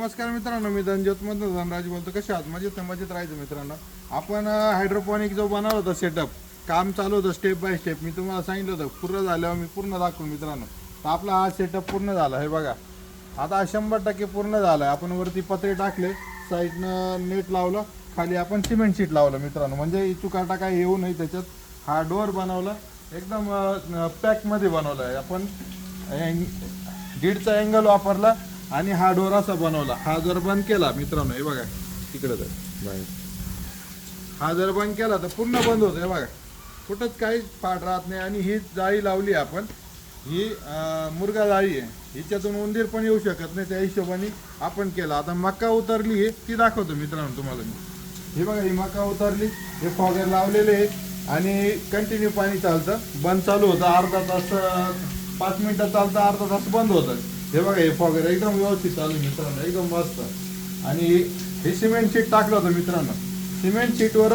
नमस्कार मित्रांनो, मी धनज्योतमधून धनराज बोलतो. कसे आहात? मजेत राहायचं मित्रांनो. आपण हायड्रोपॉनिक जो बनवला होता सेटअप, काम चालू होतं स्टेप बाय स्टेप. मी तुम्हाला सांगितलं होतं पूर्ण झाल्यावर मी पूर्ण दाखवून मित्रांनो. तर आपला हा सेटअप पूर्ण झाला आहे बघा. आता 100% पूर्ण झाला आहे. आपण वरती पत्रे टाकले, साईडनं नेट लावलं, खाली आपण सिमेंट शीट लावलं मित्रांनो. म्हणजे इचुकाटा काय येऊ नाही त्याच्यात. हा डोअर बनवला एकदम पॅकमध्ये बनवला आहे आपण. 1.5चा अँगल वापरला आणि हा डोर असा बनवला. हा जर बंद केला मित्रांनो, हे बघा तिकडे तर बाहेर, हा जर बंद केला तर पूर्ण बंद होतं. हे बघा कुठंच काही फाट राहत नाही. आणि ही जाळी लावली आपण, ही मुर्गा जाळी आहे. हिच्यातून उंदीर पण येऊ शकत नाही, त्या हिशोबाने आपण केलं. आता मका उतरली आहे ती दाखवतो मित्रांनो तुम्हाला मी. हे बघा, ही मका उतरली, हे फॉगर लावलेले आहे आणि कंटिन्यू पाणी चालतं. बंद चालू होतं अर्धा तास, 5 मिनिटं चालतं, अर्धा तास बंद होतं. हे बघा, हे फॉगर एकदम व्यवस्थित चालू मित्रांनो, एकदम मस्त. आणि हे सिमेंट शीट टाकलं होतं मित्रांनो. सिमेंट शीटवर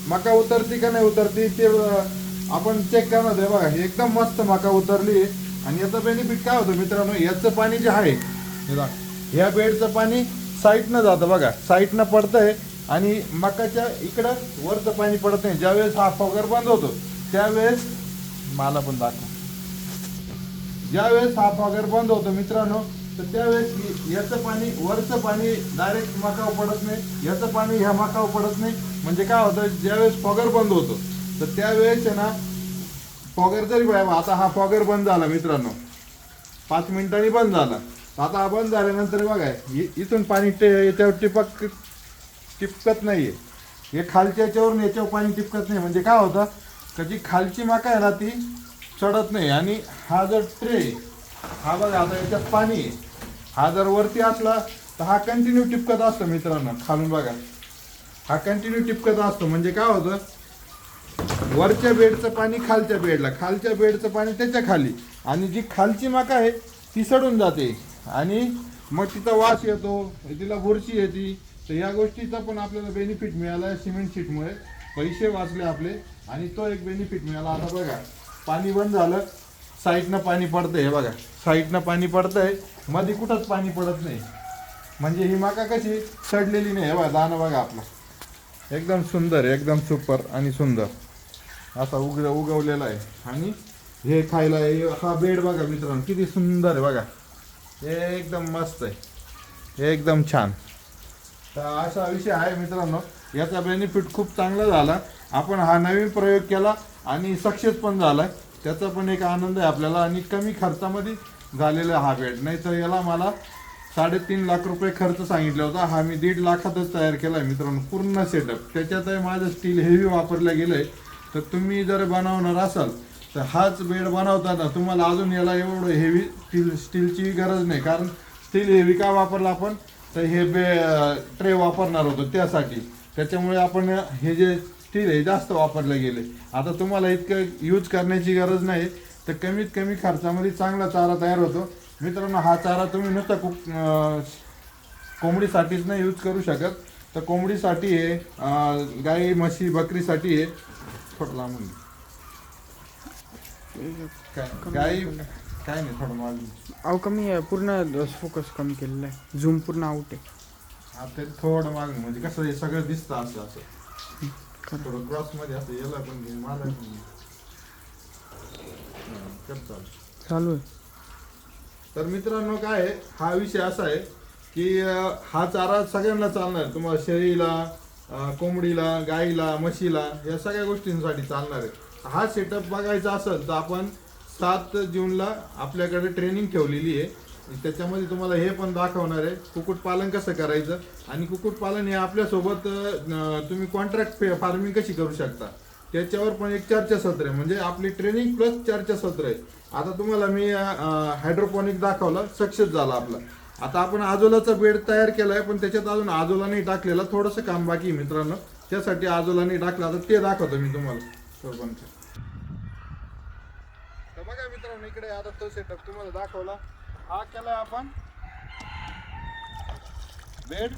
मका उतरती का नाही उतरती ते आपण चेक करणार. हे बघा, हे एकदम मस्त मका उतरली. आणि याचं बेनिफिट काय होतं मित्रांनो, याचं पाणी जे आहे, हे बघा, ह्या बेडचं पाणी साईडनं जातं बघा, साईडनं पडतंय. आणि मकाच्या इकडं वरचं पाणी पडत नाही. ज्यावेळेस हा फॉगर बंद होतो त्यावेळेस, मला पण दाखवा, ज्यावेळेस हा फॉगर बंद होतो मित्रांनो, तर त्यावेळेस याचं पाणी, वरचं पाणी डायरेक्ट मकावर पडत नाही, याचं पाणी ह्या मकावर पडत नाही. म्हणजे काय होतं, ज्यावेळेस फॉगर बंद होतो तर त्यावेळेस आहे ना, फॉगर जरी बघा, आता हा फॉगर बंद झाला मित्रांनो, 5 मिनिटांनी बंद झाला. आता हा बंद झाल्यानंतर बघा, इथून पाणी याच्यावर टिपकत नाहीये. हे खालच्या याच्यावरून याच्यावर पाणी टिपकत नाही. म्हणजे काय होतं, कधी खालची मका आहे ना ती चढत नाही. आणि हा जर ट्रे, हा बघा आता याच्यात पाणी आहे, हा जर वरती असला तर हा कंटिन्यू टिपकत असतो मित्रांनो. खालून बघा, हा कंटिन्यू टिपकत असतो. म्हणजे काय होतं, वरच्या बेडचं पाणी खालच्या बेडला, खालच्या बेडचं पाणी त्याच्या खाली, आणि जी खालची मका आहे ती सडून जाते आणि मग तिचा वास येतो, तिला बुरशी येते. तर या गोष्टीचा पण आपल्याला बेनिफिट मिळाला सिमेंट शीटमुळे. पैसे वाचले आपले आणि तो एक बेनिफिट मिळाला. आता बघा, पाणी बंद झालं, साईडनं पाणी पडतंय. हे बघा, साईडनं पाणी पडतंय, मध्ये कुठंच पाणी पडत नाही. म्हणजे ही मका कशी सडलेली नाही. हे बघा, दाणं बघा आपला एकदम सुंदर, एकदम सुपर आणि सुंदर असा उगवलेला आहे. आणि हे खायला हा बेड बघा मित्रांनो, किती सुंदर आहे बघा, हे एकदम मस्त आहे, हे एकदम छान. तर असा विषय आहे मित्रांनो. याचा बेनिफिट खूप चांगला झाला. आपण हा नवीन प्रयोग केला आणि सक्सेस पण झाला, त्याचा पण एक आनंद आहे आपल्याला. आणि कमी खर्चामध्ये झालेला हा बेड. नाही तर याला मला 3.5 लाख रुपये खर्च सांगितला होता. हा मी 1.5 लाखातच तयार केला आहे मित्रांनो, पूर्ण सेटअप. त्याच्यातही माझं स्टील हेवी वापरलं गेलं आहे. तर तुम्ही जर बनवणार असाल तर हाच बेड बनवताना तुम्हाला अजून याला एवढं हेवी स्टीलची गरज नाही. कारण स्टील हेवी का वापरलं आपण, तर हे ट्रे वापरणार होतो त्यासाठी. त्याच्यामुळे आपण हे जे स्टील आहे जास्त वापरले गेले. आता तुम्हाला इतकं यूज करण्याची गरज नाही. तर कमीत कमी खर्चामध्ये चांगला चारा तयार होतो मित्रांनो. हा चारा तुम्ही नुसता कोंबडीसाठीच नाही यूज करू शकत, तर कोंबडीसाठी आहे, गाई म्हशी बकरीसाठी आहे. थोडं लांबून गाई काय नाही, थोडं मागून. अहो कमी आहे, पूर्ण फोकस कमी केलेला आहे, झूम पूर्ण आउट आहे. हा, ते थोडं मागून, म्हणजे कसं हे सगळं दिसतं असं असं थोडं क्रॉसमध्ये असं. याला पण घे, मला पण घे. चालू आहे. तर मित्रांनो काय आहे, हा विषय असा आहे की हा चारा सगळ्यांना चालणार आहे. तुम्हाला शेळीला, कोंबडीला, गाईला, म्हशीला, या सगळ्या गोष्टींसाठी चालणार आहे. हा सेटअप बघायचा असेल तर आपण 7 जूनला आपल्याकडे ट्रेनिंग ठेवलेली आहे. त्याच्यामध्ये तुम्हाला हे पण दाखवणार आहे कुक्कुटपालन कसं करायचं. आणि कुक्कुटपालन हे आपल्यासोबत तुम्ही कॉन्ट्रॅक्ट फार्मिंग कशी करू शकता त्याच्यावर पण एक चर्चासत्र आहे. म्हणजे आपली ट्रेनिंग प्लस चर्चासत्र आहे. आता तुम्हाला मी हायड्रोपॉनिक दाखवलं, सक्सेस झाला आपला. आता आपण आजोलाचा बेड तयार केला आहे, पण त्याच्यात अजून आजोला नाही टाकलेला, थोडंसं काम बाकी मित्रांनो. त्यासाठी आजोला नाही टाकला, आता ते दाखवतो मी तुम्हाला. तर बघा मित्रांनो, इकडे आता तो सेटअप तुम्हाला दाखवला. हा केलाय आपण बेड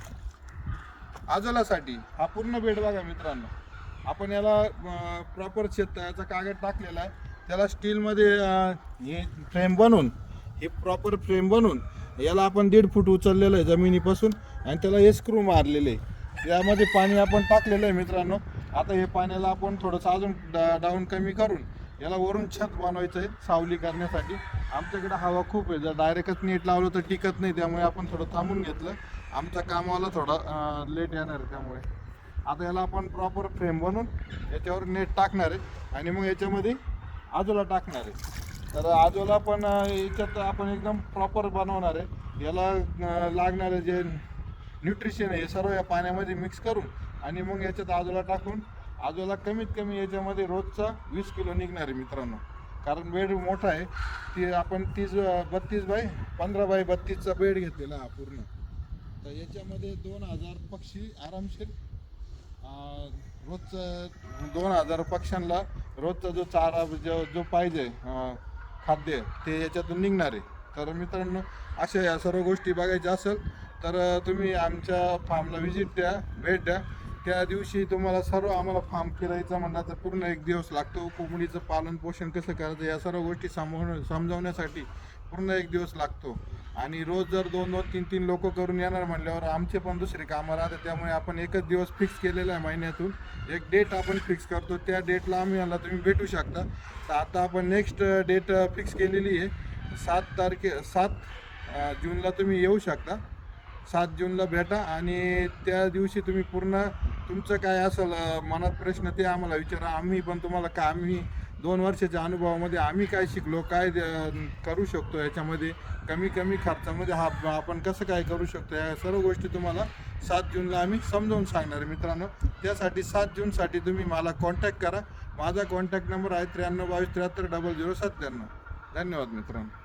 आजोलासाठी. हा पूर्ण बेड बघा मित्रांनो. आपण याला प्रॉपर शेतचा कागद टाकलेला आहे, त्याला स्टीलमध्ये हे फ्रेम बनवून, हे प्रॉपर फ्रेम बनवून याला आपण 1.5 फूट उचललेलं आहे जमिनीपासून आणि त्याला हे स्क्रू मारलेले आहे. यामध्ये पाणी आपण टाकलेलं आहे मित्रांनो. आता हे पाण्याला आपण थोडंसं अजून डाऊन कमी करून याला वरून छत बनवायचं आहे सावली करण्यासाठी. आमच्याकडे हवा खूप आहे, जर डायरेक्टच नेट लावलं तर टिकत नाही, त्यामुळे आपण थोडं थांबून घेतलं. आमचा कामाला थोडा लेट येणार आहे त्यामुळे. आता याला आपण प्रॉपर फ्रेम बनवून याच्यावर नेट टाकणार आहे आणि मग याच्यामध्ये आजोला टाकणार आहे. तर आजोला पण याच्यात आपण एकदम प्रॉपर बनवणार आहे. याला लागणारे जे न्यूट्रिशन आहे हे सर्व या पाण्यामध्ये मिक्स करून आणि मग याच्यात आजोला टाकून आजोला कमीत कमी याच्यामध्ये रोजचा 20 किलो निघणार आहे मित्रांनो. कारण बेड मोठा आहे, ती आपण 32 बाय 15 बाय 32चा बेड घेतलेला हा पूर्ण. तर याच्यामध्ये 2000 पक्षी आरामशीर रोजचं 2000 पक्ष्यांना रोजचा जो चारा जो पाहिजे खाद्य ते याच्यातून निघणार आहे. तर मित्रांनो अशा या सर्व गोष्टी बघायच्या असेल तर तुम्ही आमच्या फार्मला व्हिजिट द्या, भेट द्या. त्या दिवशी तुम्हाला सर्व आम्हाला फार्म फिरायचं म्हणलं तर पूर्ण 1 दिवस लागतो. कोंबडीचं पालन पोषण कसं करायचं या सर्व गोष्टी समजावण्यासाठी पूर्ण 1 दिवस लागतो. आणि रोज जर 2-2, 3-3 लोक करून येणार म्हणल्यावर आमचे पण दुसरे कामं राहतात. त्यामुळे आपण 1च दिवस फिक्स केलेला आहे, महिन्यातून एक डेट आपण फिक्स करतो. त्या डेटला आम्ही याला तुम्ही भेटू शकता. तर आता आपण नेक्स्ट डेट फिक्स केलेली आहे 7 जूनला तुम्ही येऊ शकता. 7 जूनला भेटा आणि त्या दिवशी तुम्ही पूर्ण तुमचं काय असेल मनात प्रश्न ते आम्हाला विचारा. आम्ही पण तुम्हाला आम्ही 2 वर्षाच्या अनुभवामध्ये आम्ही काय शिकलो, काय करू शकतो याच्यामध्ये कमी खर्चामध्ये आपण कसं काय करू शकतो, या सर्व गोष्टी तुम्हाला 7 जूनला आम्ही समजावून सांगणार आहे मित्रांनो. त्यासाठी 7 जूनसाठी तुम्ही मला कॉन्टॅक्ट करा. माझा कॉन्टॅक्ट नंबर आहे 93 22 73 0097. धन्यवाद मित्रांनो.